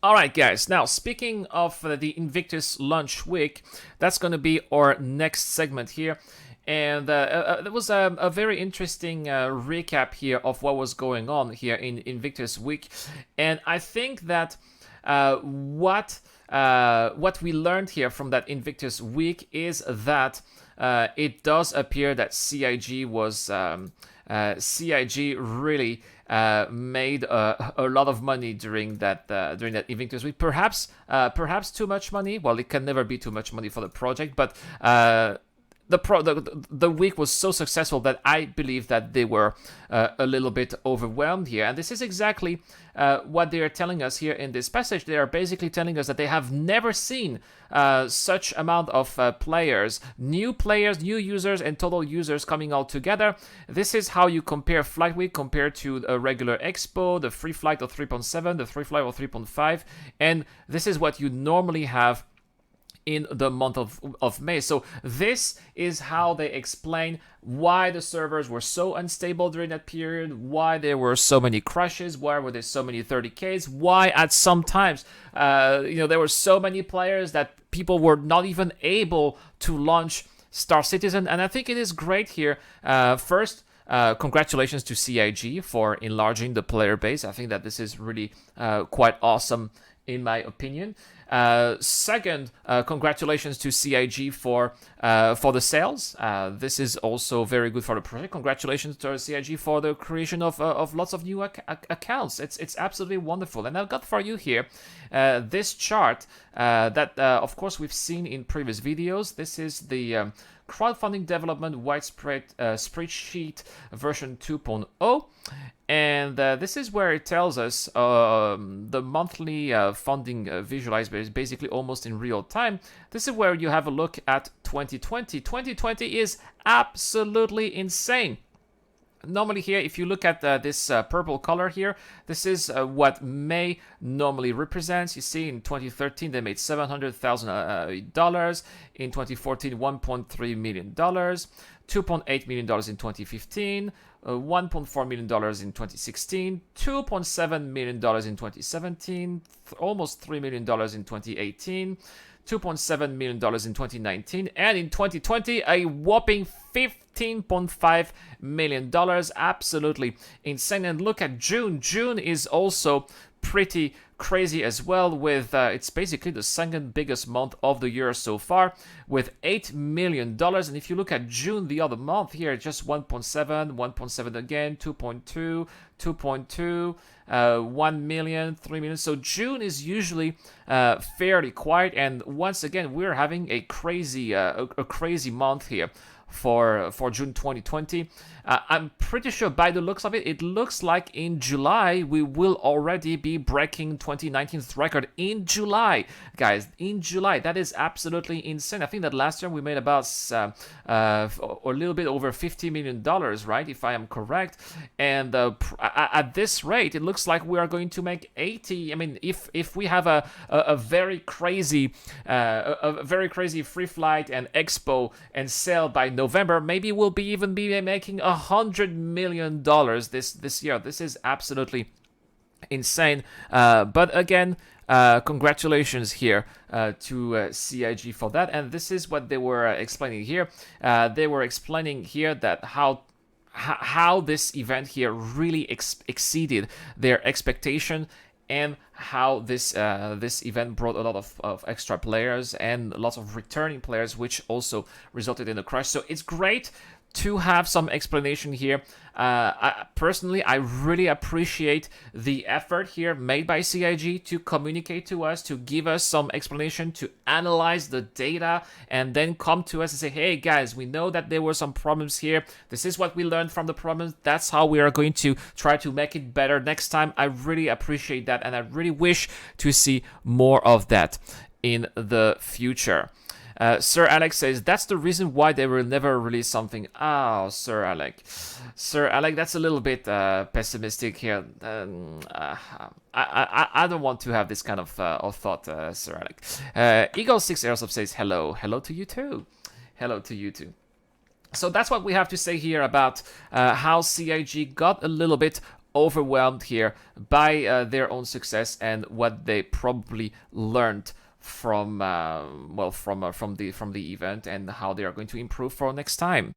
All right, guys. Now, speaking of the Invictus launch week, that's going to be our next segment here. And there was a very interesting recap here of what was going on here in Invictus week. And I think that what we learned here from that Invictus week is that it does appear that CIG really made a lot of money during that Invictus week. Perhaps too much money. Well, it can never be too much money for the project, but the week was so successful that I believe that they were a little bit overwhelmed here. And this is exactly what they are telling us here in this passage. They are basically telling us that they have never seen such amount of players, new users, and total users coming all together. This is how you compare Flight Week compared to a regular Expo, the free flight of 3.7, the free flight of 3.5, and this is what you normally have in the month of May. So this is how they explain why the servers were so unstable during that period, why there were so many crashes, why were there so many 30Ks, why at some times there were so many players that people were not even able to launch Star Citizen. And I think it is great here. First, congratulations to CIG for enlarging the player base. I think that this is really quite awesome in my opinion. Second, congratulations to CIG for the sales. This is also very good for the project. Congratulations to CIG for the creation of lots of new accounts. It's absolutely wonderful. And I've got for you here this chart that of course we've seen in previous videos. This is the crowdfunding development widespread spreadsheet version 2.0. And this is where it tells us the monthly funding visualized basically almost in real time. This is where you have a look at 2020. 2020 is absolutely insane. Normally here, if you look at this purple color here, this is what May normally represents. You see in 2013 they made $700,000. In 2014, $1.3 million. $2.8 million in 2015. $1.4 million in 2016, $2.7 million in 2017, almost $3 million in 2018, $2.7 million in 2019, and in 2020, a whopping $15.5 million. Absolutely insane. And look at June. June is also pretty crazy as well, with it's basically the second biggest month of the year so far with $8 million. And if you look at June, the other month here, just 1.7 again, 2.2, 2.2, 1 million, 3 million. So June is usually fairly quiet, and once again we're having a crazy month here for June 2020. I'm pretty sure by the looks of it, it looks like in July we will already be breaking 2019's record in July, guys. In July, that is absolutely insane. I think that last year we made about a little bit over $50 million, right? If I am correct. And at this rate, it looks like we are going to make 80. I mean, if we have a very crazy free flight and expo and sale by November, maybe we'll be making $100 million this year. This is absolutely insane. But again, congratulations here to CIG for that. And this is what they were explaining here. They were explaining here that how this event here really exceeded their expectation, and how this event brought a lot of extra players and lots of returning players, which also resulted in a crash. So it's great to have some explanation here. Personally, I really appreciate the effort here made by CIG to communicate to us, to give us some explanation, to analyze the data, and then come to us and say, hey guys, we know that there were some problems here. This is what we learned from the problems. That's how we are going to try to make it better next time. I really appreciate that, and I really wish to see more of that in the future. Sir Alex says, that's the reason why they will never release something. Oh, Sir Alex, that's a little bit pessimistic here. I don't want to have this kind of thought, Sir Alex. Eagle 6 Airsoft says, hello to you too. Hello to you too. So that's what we have to say here about how CIG got a little bit overwhelmed here by their own success and what they probably learned from from the event, and how they are going to improve for next time.